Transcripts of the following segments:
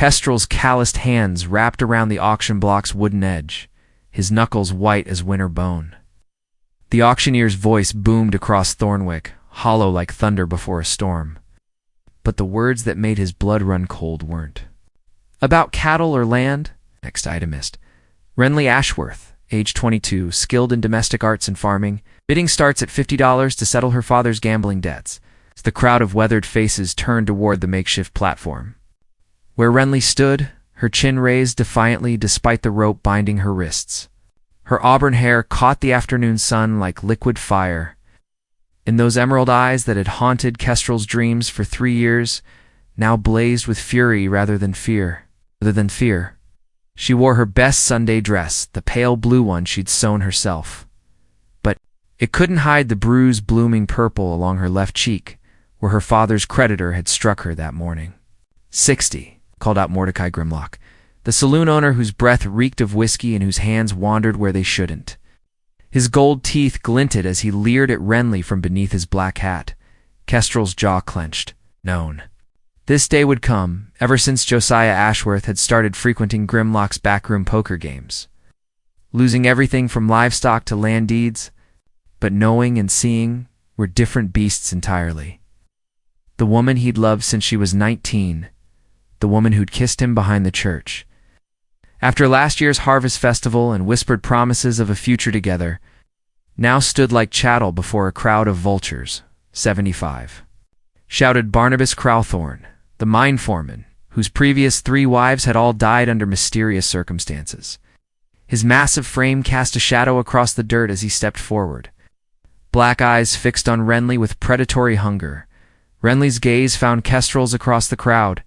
Kestrel's calloused hands wrapped around the auction block's wooden edge, his knuckles white as winter bone. The auctioneer's voice boomed across Thornwick, hollow like thunder before a storm. But the words that made his blood run cold weren't. About cattle or land? Next itemist. Renly Ashworth, age 22, skilled in domestic arts and farming. Bidding starts at $50 to settle her father's gambling debts. The crowd of weathered faces turned toward the makeshift platform. Where Renly stood, her chin raised defiantly despite the rope binding her wrists. Her auburn hair caught the afternoon sun like liquid fire. In those emerald eyes that had haunted Kestrel's dreams for 3 years, now blazed with fury rather than fear. She wore her best Sunday dress, the pale blue one she'd sewn herself. But it couldn't hide the bruise blooming purple along her left cheek, where her father's creditor had struck her that morning. 60, called out Mordecai Grimlock, the saloon owner whose breath reeked of whiskey and whose hands wandered where they shouldn't. His gold teeth glinted as he leered at Renly from beneath his black hat. Kestrel's jaw clenched. Known. This day would come, ever since Josiah Ashworth had started frequenting Grimlock's backroom poker games. Losing everything from livestock to land deeds, but knowing and seeing were different beasts entirely. The woman he'd loved since she was 19, the woman who'd kissed him behind the church. After last year's harvest festival and whispered promises of a future together, now stood like chattel before a crowd of vultures. 75. Shouted Barnabas Crowthorne, the mine foreman, whose previous 3 wives had all died under mysterious circumstances. His massive frame cast a shadow across the dirt as he stepped forward. Black eyes fixed on Renly with predatory hunger. Renly's gaze found Kestrel's across the crowd,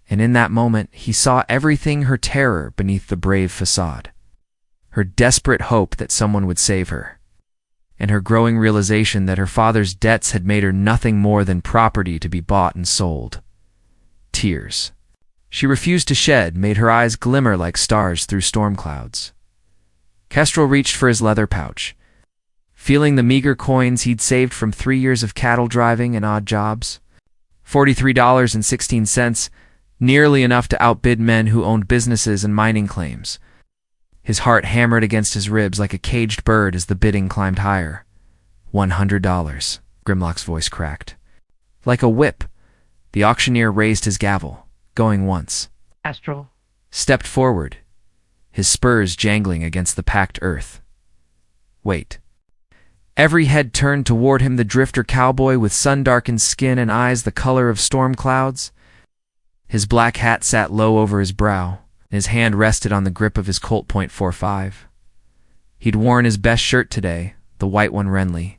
and in that moment he saw everything her terror beneath the brave facade. Her desperate hope that someone would save her, and her growing realization that her father's debts had made her nothing more than property to be bought and sold. Tears she refused to shed made her eyes glimmer like stars through storm clouds. Kestrel reached for his leather pouch, feeling the meager coins he'd saved from 3 years of cattle driving and odd jobs. $43.16, nearly enough to outbid men who owned businesses and mining claims. His heart hammered against his ribs like a caged bird as the bidding climbed higher. $100, Grimlock's voice cracked. Like a whip, the auctioneer raised his gavel, going once. Astral Stepped forward, his spurs jangling against the packed earth. Wait. Every head turned toward him, the drifter cowboy with sun-darkened skin and eyes the color of storm clouds. His black hat sat low over his brow, and his hand rested on the grip of his Colt .45. He'd worn his best shirt today, the white one Renly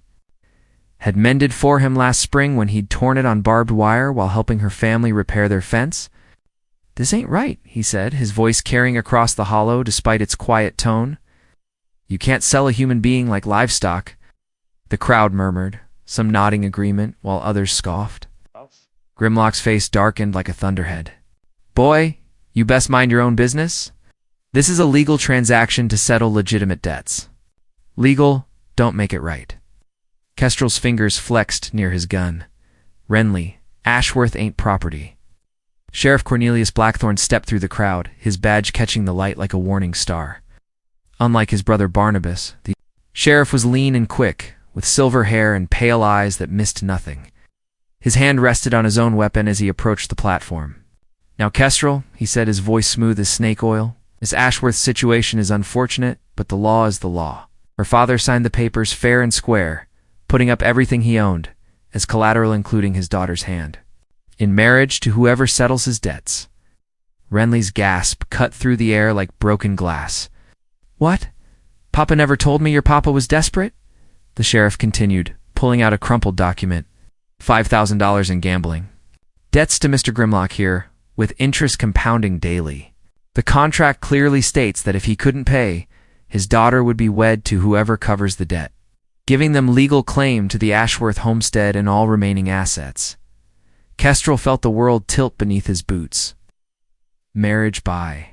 had mended for him last spring when he'd torn it on barbed wire while helping her family repair their fence. "This ain't right," he said, his voice carrying across the hollow despite its quiet tone. "You can't sell a human being like livestock." The crowd murmured, some nodding agreement while others scoffed. Grimlock's face darkened like a thunderhead. "Boy, you best mind your own business. This is a legal transaction to settle legitimate debts. Legal, don't make it right." Kestrel's fingers flexed near his gun. "Renly, Ashworth ain't property." Sheriff Cornelius Blackthorne stepped through the crowd, his badge catching the light like a warning star. Unlike his brother Barnabas, the sheriff was lean and quick, with silver hair and pale eyes that missed nothing. His hand rested on his own weapon as he approached the platform. "Now, Kestrel," he said, his voice smooth as snake oil, "this Ashworth situation is unfortunate, but the law is the law. Her father signed the papers fair and square, putting up everything he owned, as collateral including his daughter's hand, in marriage to whoever settles his debts." Renly's gasp cut through the air like broken glass. "What? Papa never told me your papa was desperate?" The sheriff continued, pulling out a crumpled document. $5,000 in gambling. Debts to Mr. Grimlock here, with interest compounding daily. The contract clearly states that if he couldn't pay, his daughter would be wed to whoever covers the debt, giving them legal claim to the Ashworth homestead and all remaining assets. Kestrel felt the world tilt beneath his boots. Marriage by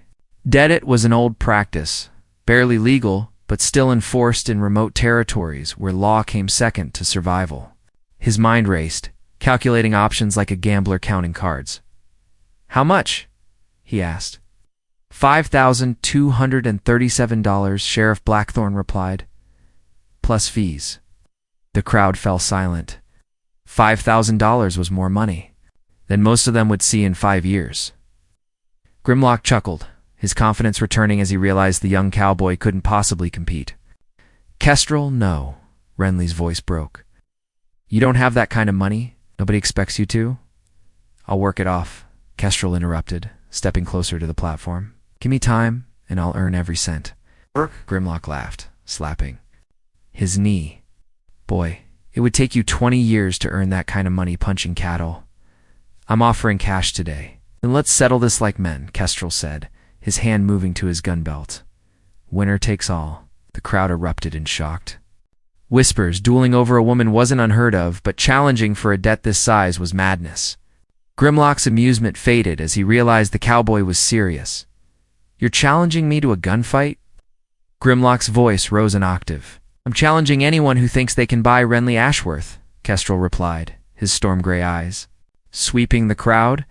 debt was an old practice, barely legal, but still enforced in remote territories where law came second to survival. His mind raced, calculating options like a gambler counting cards. "How much?" he asked. $5,237, Sheriff Blackthorne replied. Plus fees. The crowd fell silent. $5,000 was more money than most of them would see in 5 years. Grimlock chuckled, his confidence returning as he realized the young cowboy couldn't possibly compete. Kestrel, no, Renly's voice broke. You don't have that kind of money? Nobody expects you to? I'll work it off, Kestrel interrupted, stepping closer to the platform. Give me time, and I'll earn every cent. Grimlock laughed, slapping his knee. Boy, it would take you 20 years to earn that kind of money punching cattle. I'm offering cash today. Then let's settle this like men, Kestrel said, his hand moving to his gun belt. Winner takes all. The crowd erupted in shock. Whispers, dueling over a woman wasn't unheard of, but challenging for a debt this size was madness. Grimlock's amusement faded as he realized the cowboy was serious. You're challenging me to a gunfight? Grimlock's voice rose an octave. I'm challenging anyone who thinks they can buy Renly Ashworth, Kestrel replied, his storm-gray eyes sweeping the crowd.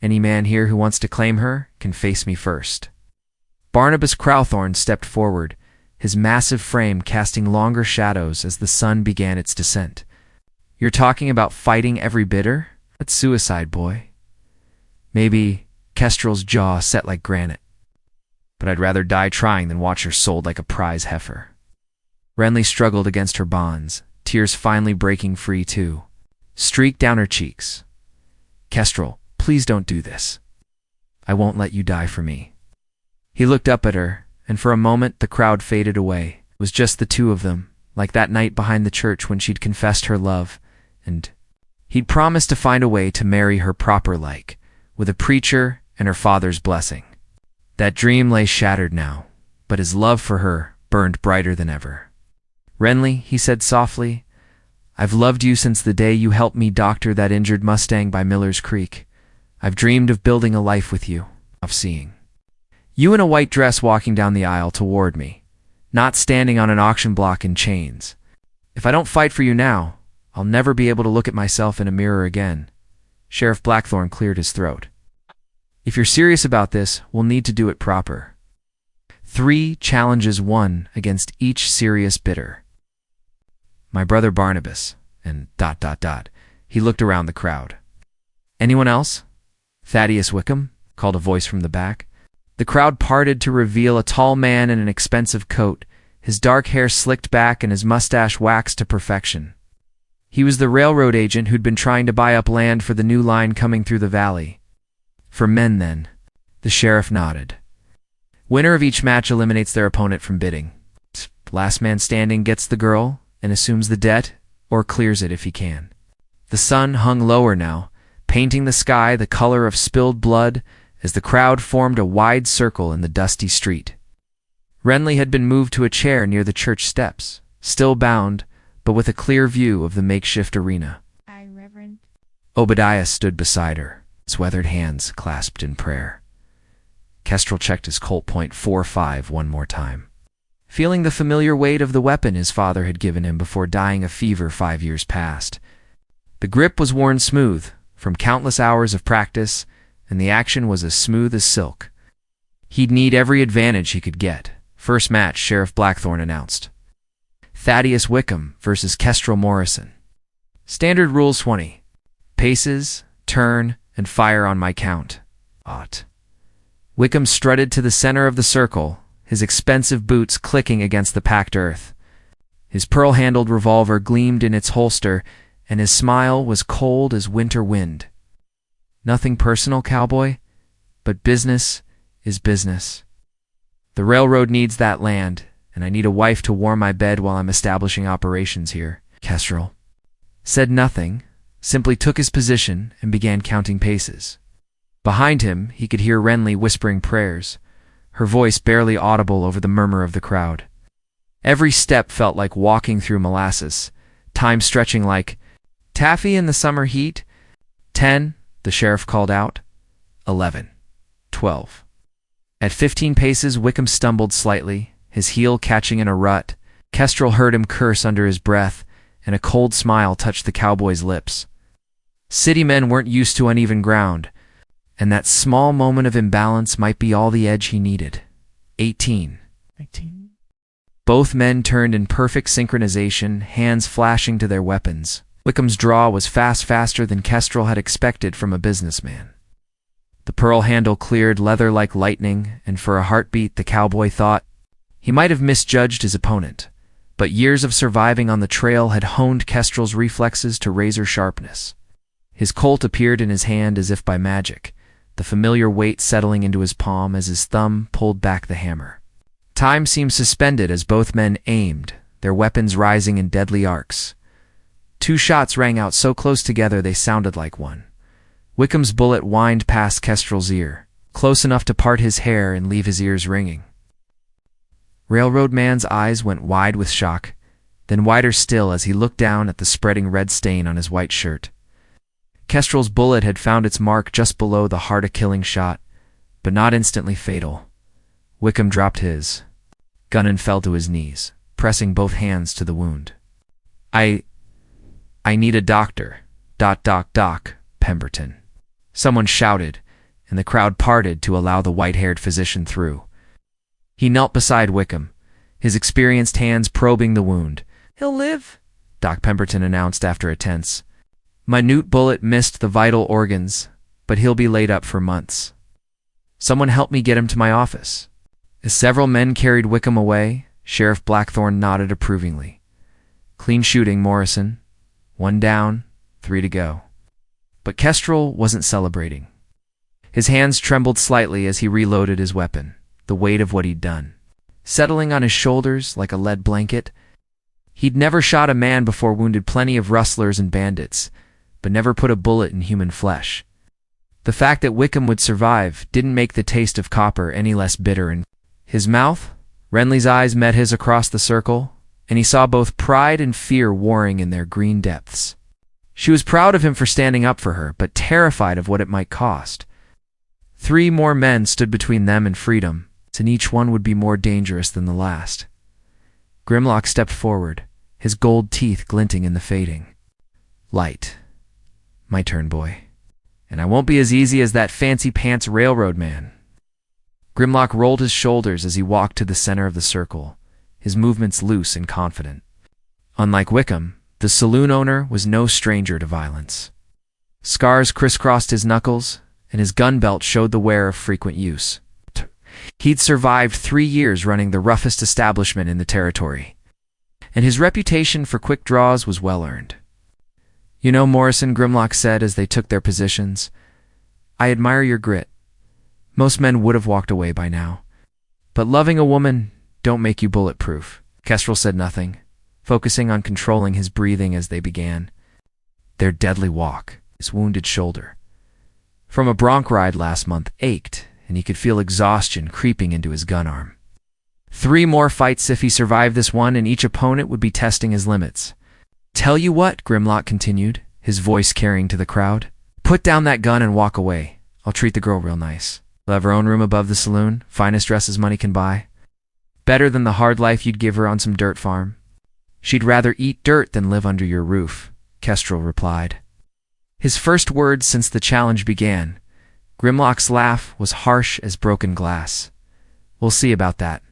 Any man here who wants to claim her can face me first. Barnabas Crowthorne stepped forward, his massive frame casting longer shadows as the sun began its descent. You're talking about fighting every bidder? That's suicide, boy. Maybe, Kestrel's jaw set like granite. But I'd rather die trying than watch her sold like a prize heifer. Renly struggled against her bonds, tears finally breaking free too, streaked down her cheeks. Kestrel, please don't do this. I won't let you die for me. He looked up at her, and for a moment the crowd faded away. It was just the two of them, like that night behind the church when she'd confessed her love, and he'd promised to find a way to marry her proper-like, with a preacher and her father's blessing. That dream lay shattered now, but his love for her burned brighter than ever. Renly, he said softly, I've loved you since the day you helped me doctor that injured Mustang by Miller's Creek. I've dreamed of building a life with you, of seeing you in a white dress walking down the aisle toward me, not standing on an auction block in chains. If I don't fight for you now, I'll never be able to look at myself in a mirror again. Sheriff Blackthorne cleared his throat. If you're serious about this, we'll need to do it proper. 3 challenges, 1 against each serious bidder. My brother Barnabas, and ... He looked around the crowd. Anyone else? Thaddeus Wickham, called a voice from the back. The crowd parted to reveal a tall man in an expensive coat, his dark hair slicked back and his mustache waxed to perfection. He was the railroad agent who'd been trying to buy up land for the new line coming through the valley. For men, then. The sheriff nodded. Winner of each match eliminates their opponent from bidding. Last man standing gets the girl and assumes the debt, or clears it if he can. The sun hung lower now, painting the sky the color of spilled blood as the crowd formed a wide circle in the dusty street. Renly had been moved to a chair near the church steps, still bound, but with a clear view of the makeshift arena. Reverend. Obadiah stood beside her, his weathered hands clasped in prayer. Kestrel checked his Colt .45 one more time, feeling the familiar weight of the weapon his father had given him before dying of fever 5 years past. The grip was worn smooth from countless hours of practice, and the action was as smooth as silk. He'd need every advantage he could get. First match, Sheriff Blackthorne announced. Thaddeus Wickham versus Kestrel Morrison. Standard rules 20. Paces, turn, and fire on my count. Wickham strutted to the center of the circle, his expensive boots clicking against the packed earth. His pearl-handled revolver gleamed in its holster, and his smile was cold as winter wind. Nothing personal, cowboy, but business is business. The railroad needs that land, and I need a wife to warm my bed while I'm establishing operations here. Kestrel said nothing, simply took his position and began counting paces. Behind him, he could hear Renly whispering prayers, her voice barely audible over the murmur of the crowd. Every step felt like walking through molasses, time stretching like taffy in the summer heat. 10, the sheriff called out. 11. 12. At 15 paces, Wickham stumbled slightly, his heel catching in a rut. Kestrel heard him curse under his breath, and a cold smile touched the cowboy's lips. City men weren't used to uneven ground, And that small moment of imbalance might be all the edge he needed. 18. Both men turned in perfect synchronization, hands flashing to their weapons. Wickham's draw was faster than Kestrel had expected from a businessman. The pearl handle cleared leather like lightning, and for a heartbeat the cowboy thought he might have misjudged his opponent. But years of surviving on the trail had honed Kestrel's reflexes to razor sharpness. His Colt appeared in his hand as if by magic, the familiar weight settling into his palm as his thumb pulled back the hammer. Time seemed suspended as both men aimed, their weapons rising in deadly arcs. 2 shots rang out so close together they sounded like one. Wickham's bullet whined past Kestrel's ear, close enough to part his hair and leave his ears ringing. Railroad Man's eyes went wide with shock, then wider still as he looked down at the spreading red stain on his white shirt. Kestrel's bullet had found its mark just below the heart-a-killing shot, but not instantly fatal. Wickham dropped his gun and fell to his knees, pressing both hands to the wound. I need a doctor. Doc, Pemberton. Someone shouted, and the crowd parted to allow the white-haired physician through. He knelt beside Wickham, his experienced hands probing the wound. "He'll live," Doc Pemberton announced after a tense. "Minute bullet missed the vital organs, but he'll be laid up for months. Someone help me get him to my office." As several men carried Wickham away, Sheriff Blackthorne nodded approvingly. "Clean shooting, Morrison. 1 down, 3 to go." But Kestrel wasn't celebrating. His hands trembled slightly as he reloaded his weapon, the weight of what he'd done settling on his shoulders like a lead blanket. He'd never shot a man before, wounded plenty of rustlers and bandits, but never put a bullet in human flesh. The fact that Wickham would survive didn't make the taste of copper any less bitter in his mouth. Renly's eyes met his across the circle, and he saw both pride and fear warring in their green depths. She was proud of him for standing up for her, but terrified of what it might cost. 3 more men stood between them and freedom, and each one would be more dangerous than the last. Grimlock stepped forward, his gold teeth glinting in the fading light. "My turn, boy. And I won't be as easy as that fancy-pants railroad man." Grimlock rolled his shoulders as he walked to the center of the circle, his movements loose and confident. Unlike Wickham, the saloon owner was no stranger to violence. Scars crisscrossed his knuckles, and his gun belt showed the wear of frequent use. He'd survived 3 years running the roughest establishment in the territory, and his reputation for quick draws was well-earned. "You know, Morrison," Grimlock said as they took their positions, "I admire your grit. Most men would have walked away by now. But loving a woman don't make you bulletproof." Kestrel said nothing, focusing on controlling his breathing as they began their deadly walk. His wounded shoulder from a bronc ride last month ached, and he could feel exhaustion creeping into his gun arm. 3 more fights if he survived this one, and each opponent would be testing his limits. "Tell you what," Grimlock continued, his voice carrying to the crowd, "put down that gun and walk away. I'll treat the girl real nice. We'll have her own room above the saloon, finest dresses money can buy. Better than the hard life you'd give her on some dirt farm." "She'd rather eat dirt than live under your roof," Kestrel replied. His first words since the challenge began. Grimlock's laugh was harsh as broken glass. "We'll see about that.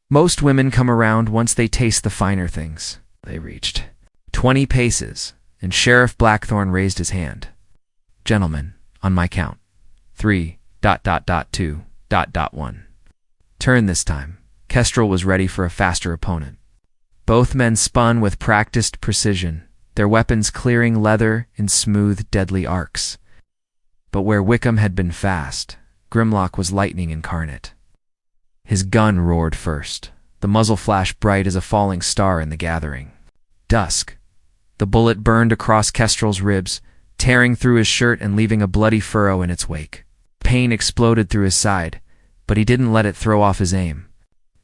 Most women come around once they taste the finer things." They reached 20 paces, and Sheriff Blackthorne raised his hand. "Gentlemen, on my count. 3.2.1. Turn this time." Kestrel was ready for a faster opponent. Both men spun with practiced precision, their weapons clearing leather in smooth, deadly arcs. But where Wickham had been fast, Grimlock was lightning incarnate. His gun roared first, the muzzle flashed bright as a falling star in the gathering dusk. The bullet burned across Kestrel's ribs, tearing through his shirt and leaving a bloody furrow in its wake. Pain exploded through his side, but he didn't let it throw off his aim.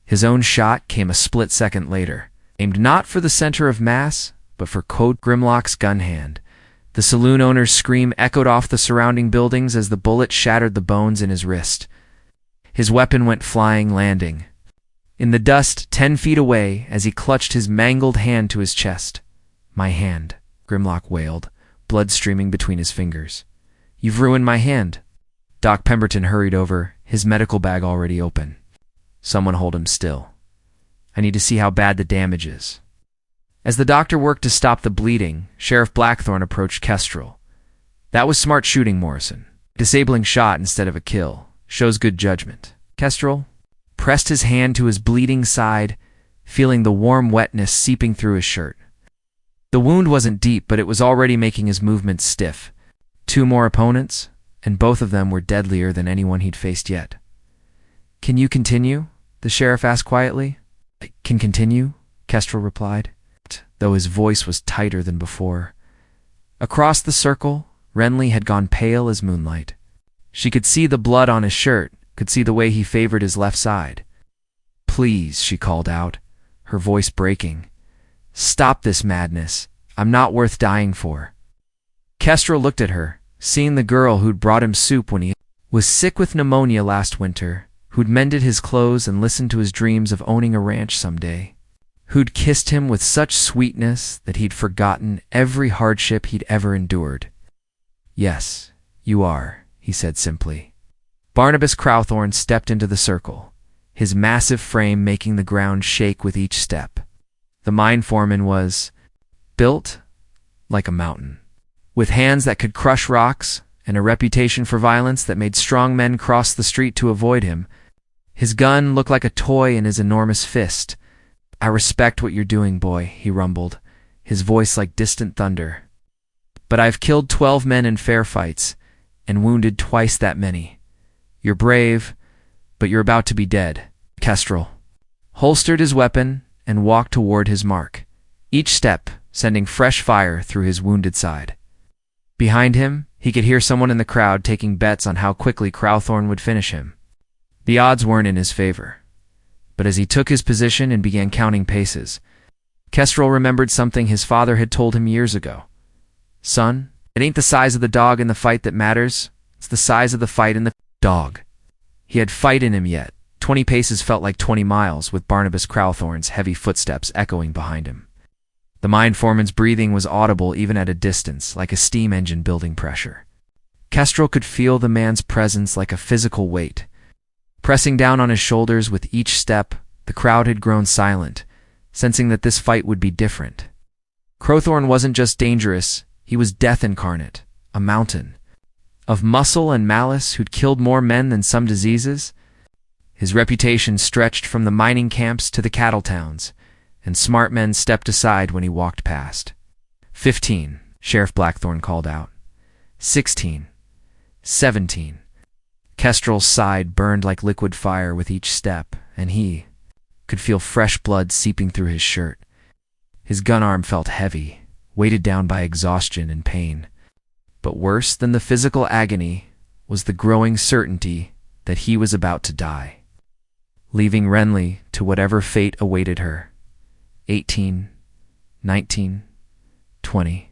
His own shot came a split second later, aimed not for the center of mass, but for Code Grimlock's gun hand. The saloon owner's scream echoed off the surrounding buildings as the bullet shattered the bones in his wrist. His weapon went flying, landing in the dust 10 feet away as he clutched his mangled hand to his chest. "My hand," Grimlock wailed, blood streaming between his fingers. "You've ruined my hand." Doc Pemberton hurried over, his medical bag already open. Someone hold him still. I need to see how bad the damage is. As the doctor worked to stop the bleeding, Sheriff Blackthorne approached Kestrel. That was smart shooting, Morrison. Disabling shot instead of a kill. Shows good judgment. Kestrel pressed his hand to his bleeding side, feeling the warm wetness seeping through his shirt. The wound wasn't deep, but it was already making his movements stiff. 2 more opponents, and both of them were deadlier than anyone he'd faced yet. Can you continue? The sheriff asked quietly. I can continue, Kestrel replied, though his voice was tighter than before. Across the circle, Renly had gone pale as moonlight. She could see the blood on his shirt, could see the way he favored his left side. Please, she called out, her voice breaking. Stop this madness. I'm not worth dying for. Kestrel looked at her, seeing the girl who'd brought him soup when he was sick with pneumonia last winter, who'd mended his clothes and listened to his dreams of owning a ranch someday, who'd kissed him with such sweetness that he'd forgotten every hardship he'd ever endured. Yes, you are, he said simply. Barnabas Crowthorne stepped into the circle, his massive frame making the ground shake with each step. The mine foreman was built like a mountain, with hands that could crush rocks and a reputation for violence that made strong men cross the street to avoid him. His gun looked like a toy in his enormous fist. I respect what you're doing, boy, he rumbled, his voice like distant thunder. But I've killed 12 men in fair fights and wounded twice that many. You're brave, but you're about to be dead. Kestrel holstered his weapon and walked toward his mark, each step sending fresh fire through his wounded side. Behind him, he could hear someone in the crowd taking bets on how quickly Crowthorne would finish him. The odds weren't in his favor. But as he took his position and began counting paces, Kestrel remembered something his father had told him years ago. Son, it ain't the size of the dog in the fight that matters, it's the size of the fight in the dog. He had fight in him yet. 20 paces felt like 20 miles, with Barnabas Crowthorne's heavy footsteps echoing behind him. The mine foreman's breathing was audible even at a distance, like a steam engine building pressure. Kestrel could feel the man's presence like a physical weight. Pressing down on his shoulders with each step, the crowd had grown silent, sensing that this fight would be different. Crowthorne wasn't just dangerous, he was death incarnate, a mountain. Of muscle and malice who'd killed more men than some diseases. His reputation stretched from the mining camps to the cattle towns, and smart men stepped aside when he walked past. 15, Sheriff Blackthorne called out. 16. 17. Kestrel's side burned like liquid fire with each step, and he could feel fresh blood seeping through his shirt. His gun arm felt heavy, weighted down by exhaustion and pain. But worse than the physical agony was the growing certainty that he was about to die, leaving Renly to whatever fate awaited her. 18, 19, 20.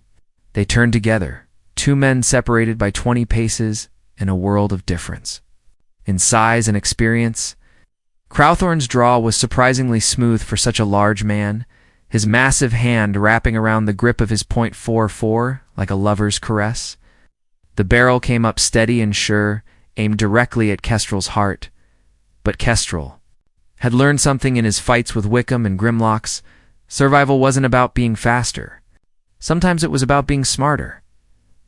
They turned together, 2 men separated by 20 paces in a world of difference. In size and experience, Crowthorne's draw was surprisingly smooth for such a large man, his massive hand wrapping around the grip of his .44 like a lover's caress. The barrel came up steady and sure, aimed directly at Kestrel's heart. But Kestrel had learned something in his fights with Wickham and Grimlocks. Survival wasn't about being faster. Sometimes it was about being smarter.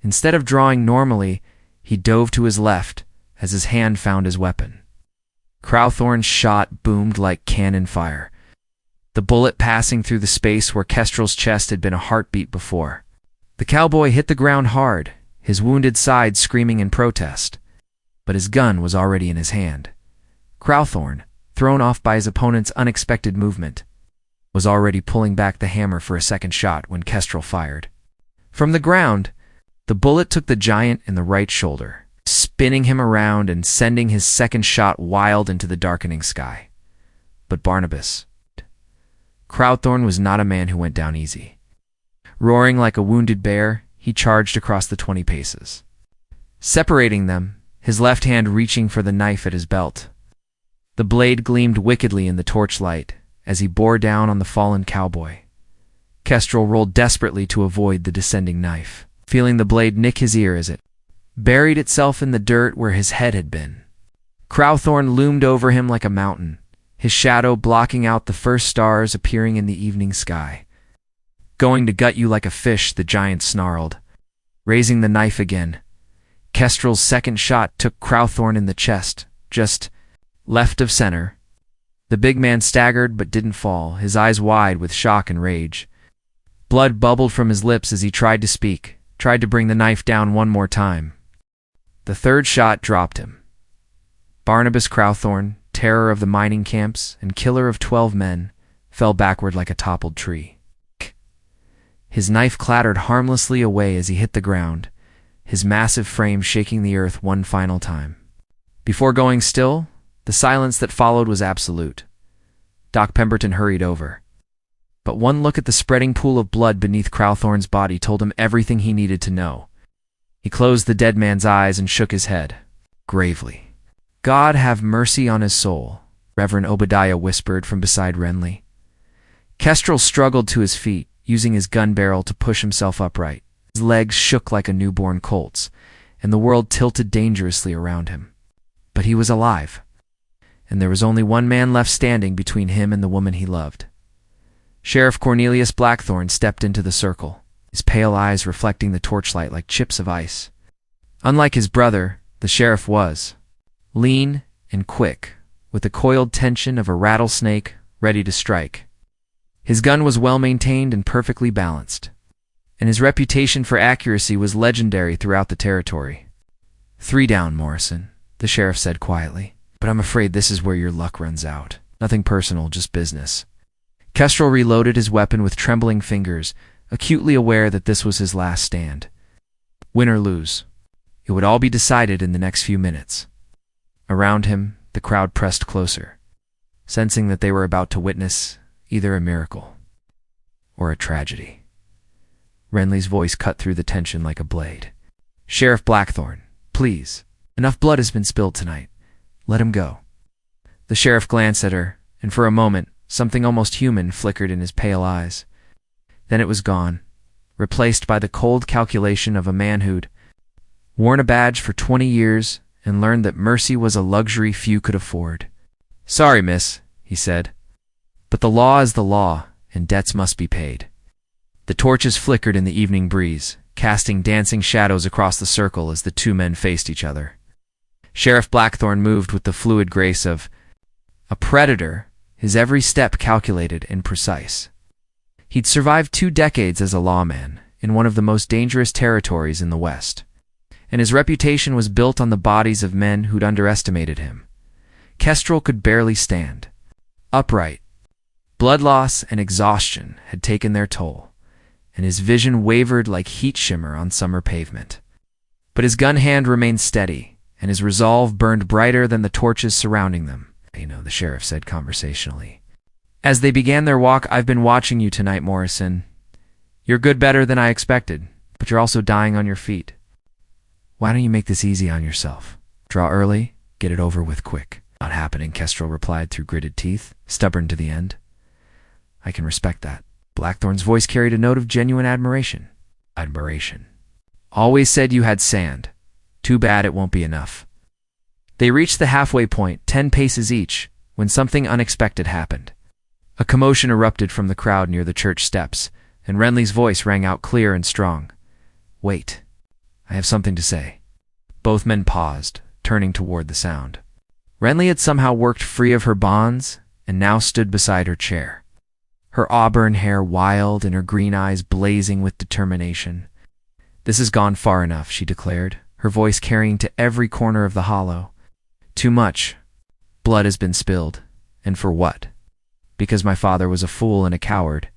Instead of drawing normally, he dove to his left as his hand found his weapon. Crowthorne's shot boomed like cannon fire, the bullet passing through the space where Kestrel's chest had been a heartbeat before. The cowboy hit the ground hard, his wounded side screaming in protest. But his gun was already in his hand. Crowthorne, thrown off by his opponent's unexpected movement, was already pulling back the hammer for a second shot when Kestrel fired. From the ground, the bullet took the giant in the right shoulder, spinning him around and sending his second shot wild into the darkening sky. But Barnabas Crowthorne was not a man who went down easy. Roaring like a wounded bear, he charged across the 20 paces, separating them, his left hand reaching for the knife at his belt. The blade gleamed wickedly in the torchlight as he bore down on the fallen cowboy. Kestrel rolled desperately to avoid the descending knife, feeling the blade nick his ear as it buried itself in the dirt where his head had been. Crowthorne loomed over him like a mountain, his shadow blocking out the first stars appearing in the evening sky. "Going to gut you like a fish," the giant snarled, raising the knife again. Kestrel's second shot took Crowthorne in the chest, just left of center. The big man staggered but didn't fall, his eyes wide with shock and rage. Blood bubbled from his lips as he tried to speak, tried to bring the knife down one more time. The third shot dropped him. Barnabas Crowthorne, terror of the mining camps and killer of 12 men, fell backward like a toppled tree. His knife clattered harmlessly away as he hit the ground, his massive frame shaking the earth one final time. Before going still, the silence that followed was absolute. Doc Pemberton hurried over. But one look at the spreading pool of blood beneath Crowthorne's body told him everything he needed to know. He closed the dead man's eyes and shook his head, gravely. "God have mercy on his soul," Reverend Obadiah whispered from beside Renly. Kestrel struggled to his feet, using his gun barrel to push himself upright. His legs shook like a newborn colt's, and the world tilted dangerously around him. But he was alive, and there was only one man left standing between him and the woman he loved. Sheriff Cornelius Blackthorne stepped into the circle, his pale eyes reflecting the torchlight like chips of ice. Unlike his brother, the sheriff was lean and quick, with the coiled tension of a rattlesnake ready to strike. His gun was well-maintained and perfectly balanced, and his reputation for accuracy was legendary throughout the territory. "3 down, Morrison," the sheriff said quietly, "but I'm afraid this is where your luck runs out. Nothing personal, just business." Kestrel reloaded his weapon with trembling fingers, acutely aware that this was his last stand. Win or lose, it would all be decided in the next few minutes. Around him, the crowd pressed closer, sensing that they were about to witness either a miracle or a tragedy. Renly's voice cut through the tension like a blade. "Sheriff Blackthorne, please. Enough blood has been spilled tonight. Let him go." The sheriff glanced at her, and for a moment, something almost human flickered in his pale eyes. Then it was gone, replaced by the cold calculation of a man who'd worn a badge for 20 years and learned that mercy was a luxury few could afford. "Sorry, miss," he said, "but the law is the law, and debts must be paid." The torches flickered in the evening breeze, casting dancing shadows across the circle as the two men faced each other. Sheriff Blackthorne moved with the fluid grace of a predator, his every step calculated and precise. He'd survived 2 decades as a lawman in one of the most dangerous territories in the West, and his reputation was built on the bodies of men who'd underestimated him. Kestrel could barely stand upright. Blood loss and exhaustion had taken their toll, and his vision wavered like heat shimmer on summer pavement. But his gun hand remained steady, and his resolve burned brighter than the torches surrounding them. The sheriff said conversationally. As they began their walk, "I've been watching you tonight, Morrison. You're good better than I expected, but you're also dying on your feet. Why don't you make this easy on yourself? Draw early, get it over with quick." "Not happening," Kestrel replied through gritted teeth, stubborn to the end. "I can respect that." Blackthorne's voice carried a note of genuine admiration. "Admiration. Always said you had sand. Too bad it won't be enough." They reached the halfway point, 10 paces each, when something unexpected happened. A commotion erupted from the crowd near the church steps, and Renly's voice rang out clear and strong. "Wait. I have something to say." Both men paused, turning toward the sound. Renly had somehow worked free of her bonds and now stood beside her chair, her auburn hair wild and her green eyes blazing with determination. "This has gone far enough," she declared, her voice carrying to every corner of the hollow. "Too much. Blood has been spilled. And for what? Because my father was a fool and a coward?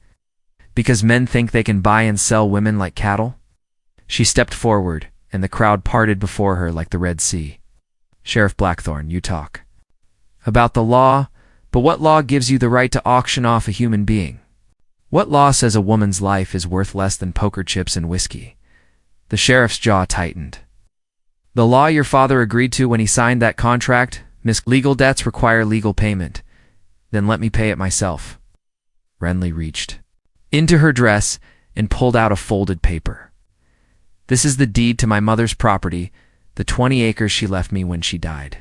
Because men think they can buy and sell women like cattle?" She stepped forward, and the crowd parted before her like the Red Sea. "Sheriff Blackthorne, you talk about the law, but what law gives you the right to auction off a human being? What law says a woman's life is worth less than poker chips and whiskey?" The sheriff's jaw tightened. "The law your father agreed to when he signed that contract, legal debts require legal payment. Then let me pay it myself." Renly reached into her dress and pulled out a folded paper. "This is the deed to my mother's property, The 20 acres she left me when she died.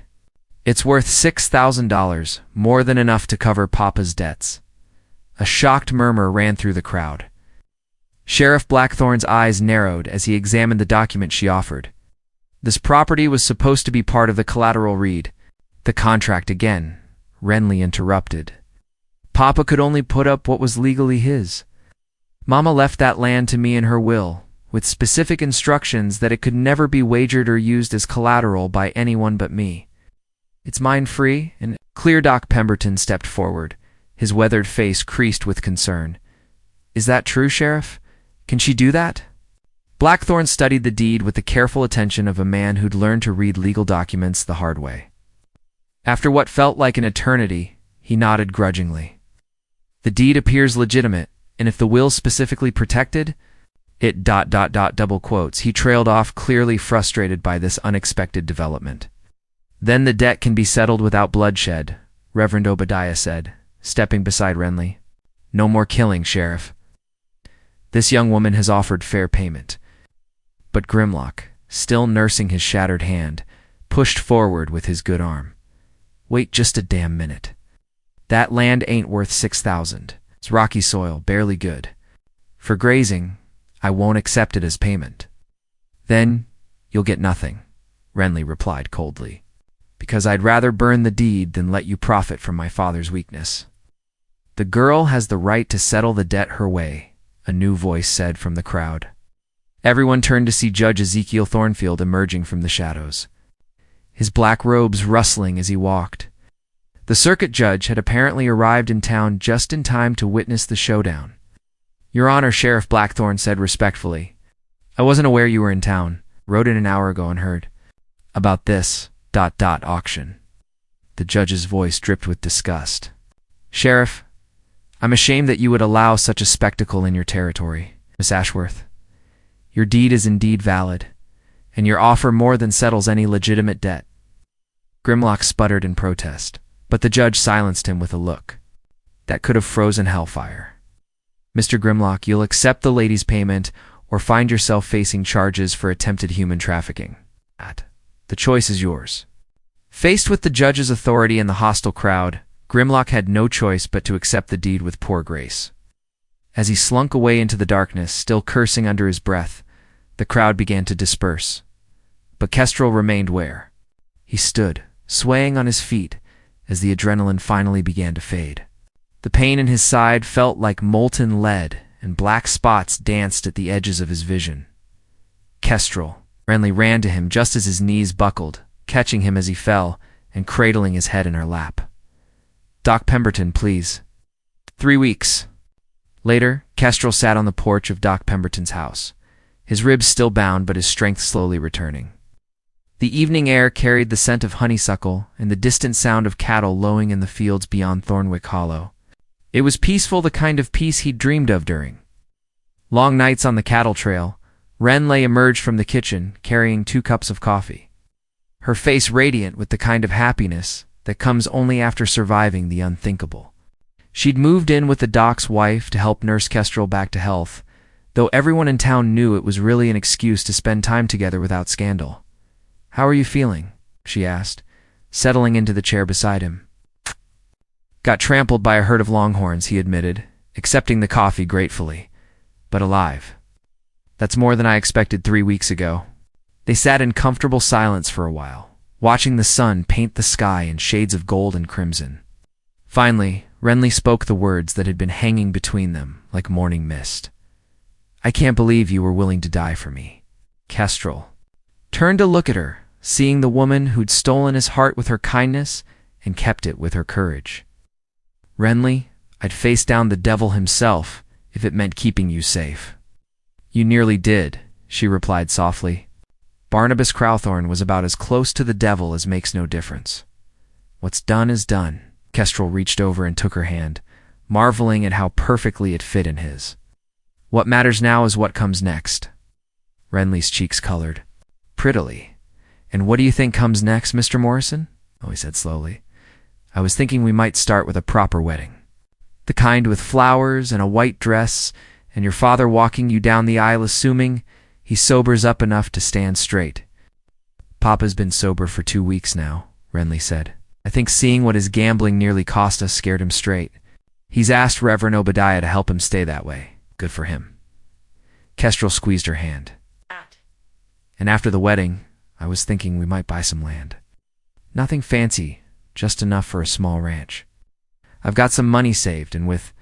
It's worth $6,000, more than enough to cover Papa's debts." A shocked murmur ran through the crowd. Sheriff Blackthorn's eyes narrowed as he examined the document she offered. This property was supposed to be part of the collateral read. "The contract again," Renly interrupted. "Papa could only put up what was legally his. Mama left that land to me in her will, with specific instructions that it could never be wagered or used as collateral by anyone but me. It's mine free and clear." Doc Pemberton stepped forward, his weathered face creased with concern. "Is that true, Sheriff? Can she do that?" Blackthorn studied the deed with the careful attention of a man who'd learned to read legal documents the hard way. After what felt like an eternity, he nodded grudgingly. "The deed appears legitimate, and if the will's specifically protected, it ... double quotes. He trailed off, clearly frustrated by this unexpected development. "Then the debt can be settled without bloodshed," Reverend Obadiah said, stepping beside Renly. "No more killing, Sheriff. This young woman has offered fair payment." But Grimlock, still nursing his shattered hand, pushed forward with his good arm. "Wait just a damn minute. That land ain't worth $6,000. It's rocky soil, barely good. For grazing, I won't accept it as payment." "Then you'll get nothing," Renly replied coldly, "because I'd rather burn the deed than let you profit from my father's weakness." "The girl has the right to settle the debt her way," a new voice said from the crowd. Everyone turned to see Judge Ezekiel Thornfield emerging from the shadows, his black robes rustling as he walked. The circuit judge had apparently arrived in town just in time to witness the showdown. "Your Honor," Sheriff Blackthorn said respectfully, "I wasn't aware you were in town. Rode in an hour ago and heard about this ... auction." The judge's voice dripped with disgust. "Sheriff, I'm ashamed that you would allow such a spectacle in your territory. Miss Ashworth, your deed is indeed valid, and your offer more than settles any legitimate debt." Grimlock sputtered in protest, but the judge silenced him with a look that could have frozen hellfire. "Mr. Grimlock, you'll accept the lady's payment or find yourself facing charges for attempted human trafficking. The choice is yours." Faced with the judge's authority and the hostile crowd, Grimlock had no choice but to accept the deed with poor grace. As he slunk away into the darkness, still cursing under his breath, the crowd began to disperse. But Kestrel remained where he stood, swaying on his feet as the adrenaline finally began to fade. The pain in his side felt like molten lead, and black spots danced at the edges of his vision. "Kestrel!" Renly ran to him just as his knees buckled, catching him as he fell and cradling his head in her lap. "Doc Pemberton, please." 3 weeks later, Kestrel sat on the porch of Doc Pemberton's house, his ribs still bound but his strength slowly returning. The evening air carried the scent of honeysuckle and the distant sound of cattle lowing in the fields beyond Thornwick Hollow. It was peaceful, the kind of peace he'd dreamed of during long nights on the cattle trail. Renly emerged from the kitchen, carrying 2 cups of coffee, her face radiant with the kind of happiness that comes only after surviving the unthinkable. She'd moved in with the doc's wife to help nurse Kestrel back to health, though everyone in town knew it was really an excuse to spend time together without scandal. "How are you feeling?" she asked, settling into the chair beside him. "Got trampled by a herd of longhorns," he admitted, accepting the coffee gratefully. "But alive. That's more than I expected 3 weeks ago." They sat in comfortable silence for a while, watching the sun paint the sky in shades of gold and crimson. Finally, Renly spoke the words that had been hanging between them like morning mist. "I can't believe you were willing to die for me." Kestrel turned to look at her, seeing the woman who'd stolen his heart with her kindness and kept it with her courage. "Renly, I'd face down the devil himself if it meant keeping you safe." "You nearly did," she replied softly. "Barnabas Crowthorne was about as close to the devil as makes no difference. What's done is done." Kestrel reached over and took her hand, marveling at how perfectly it fit in his. "What matters now is what comes next." Renly's cheeks colored prettily. "And what do you think comes next, Mr. Morrison?" he said slowly. "I was thinking we might start with a proper wedding. The kind with flowers and a white dress, and your father walking you down the aisle assuming he sobers up enough to stand straight. Papa's been sober for 2 weeks now, Renly said. I think seeing what his gambling nearly cost us scared him straight. He's asked Reverend Obadiah to help him stay that way. Good for him. Kestrel squeezed her hand. And after the wedding, I was thinking we might buy some land. Nothing fancy, just enough for a small ranch. I've got some money saved, and with...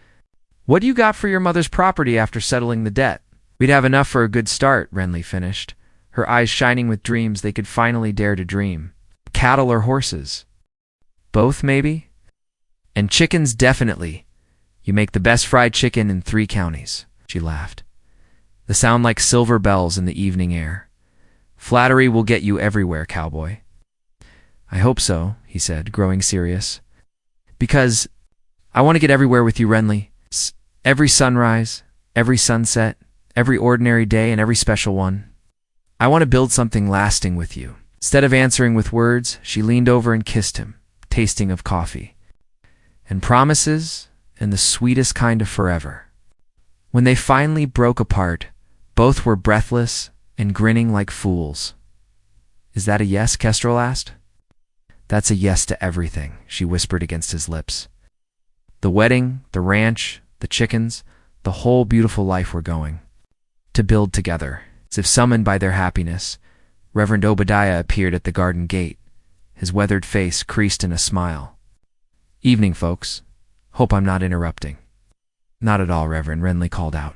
What do you got for your mother's property after settling the debt? We'd have enough for a good start, Renly finished, her eyes shining with dreams they could finally dare to dream. Cattle or horses? Both, maybe? And chickens, definitely. You make the best fried chicken in 3 counties, she laughed. The sound like silver bells in the evening air. Flattery will get you everywhere, cowboy. I hope so, he said, growing serious. Because I want to get everywhere with you, Renly. Every sunrise, every sunset, every ordinary day, and every special one. I want to build something lasting with you. Instead of answering with words, she leaned over and kissed him, tasting of coffee. And promises, and the sweetest kind of forever. When they finally broke apart, both were breathless and grinning like fools. Is that a yes? Kestrel asked. That's a yes to everything, she whispered against his lips. The wedding, the ranch, the chickens, the whole beautiful life we're going to build together. As if summoned by their happiness, Reverend Obadiah appeared at the garden gate, his weathered face creased in a smile. Evening, folks. Hope I'm not interrupting. Not at all, Reverend, Renly called out.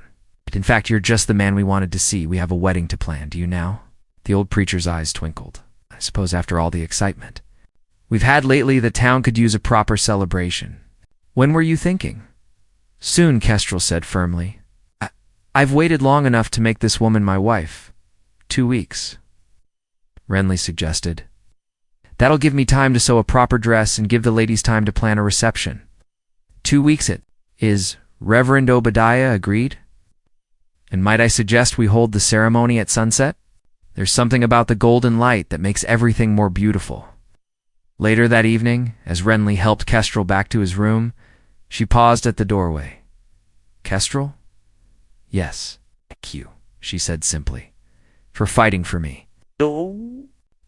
In fact, you're just the man we wanted to see. We have a wedding to plan, do you now? The old preacher's eyes twinkled. I suppose after all the excitement we've had lately, the town could use a proper celebration. When were you thinking? Soon, Kestrel said firmly. I've waited long enough to make this woman my wife. 2 weeks. Renly suggested. That'll give me time to sew a proper dress and give the ladies time to plan a reception. 2 weeks it is. Reverend Obadiah agreed. And might I suggest we hold the ceremony at sunset? There's something about the golden light that makes everything more beautiful. Later that evening, as Renly helped Kestrel back to his room, she paused at the doorway. Kestrel? Yes, thank you, she said simply, for fighting for me.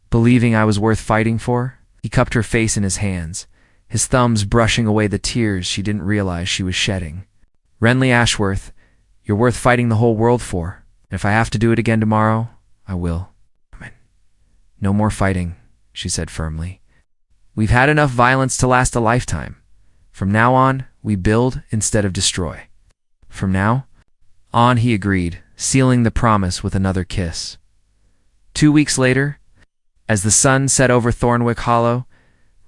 Believing I was worth fighting for? He cupped her face in his hands, his thumbs brushing away the tears she didn't realize she was shedding. Renly Ashworth, you're worth fighting the whole world for. And if I have to do it again tomorrow, I will. No more fighting, she said firmly. We've had enough violence to last a lifetime. From now on, we build instead of destroy. From now on, he agreed, sealing the promise with another kiss. 2 weeks later, as the sun set over Thornwick Hollow,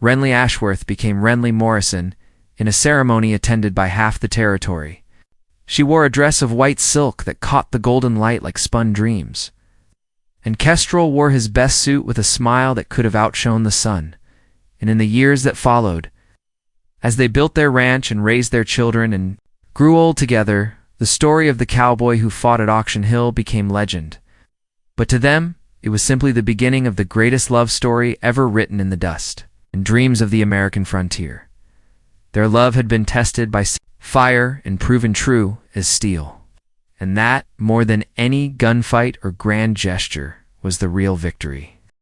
Renly Ashworth became Renly Morrison in a ceremony attended by half the territory. She wore a dress of white silk that caught the golden light like spun dreams. And Kestrel wore his best suit with a smile that could have outshone the sun. And in the years that followed, as they built their ranch and raised their children and grew old together, the story of the cowboy who fought at Auction Hill became legend. But to them, it was simply the beginning of the greatest love story ever written in the dust and dreams of the American frontier. Their love had been tested by fire and proven true as steel. And that, more than any gunfight or grand gesture, was the real victory.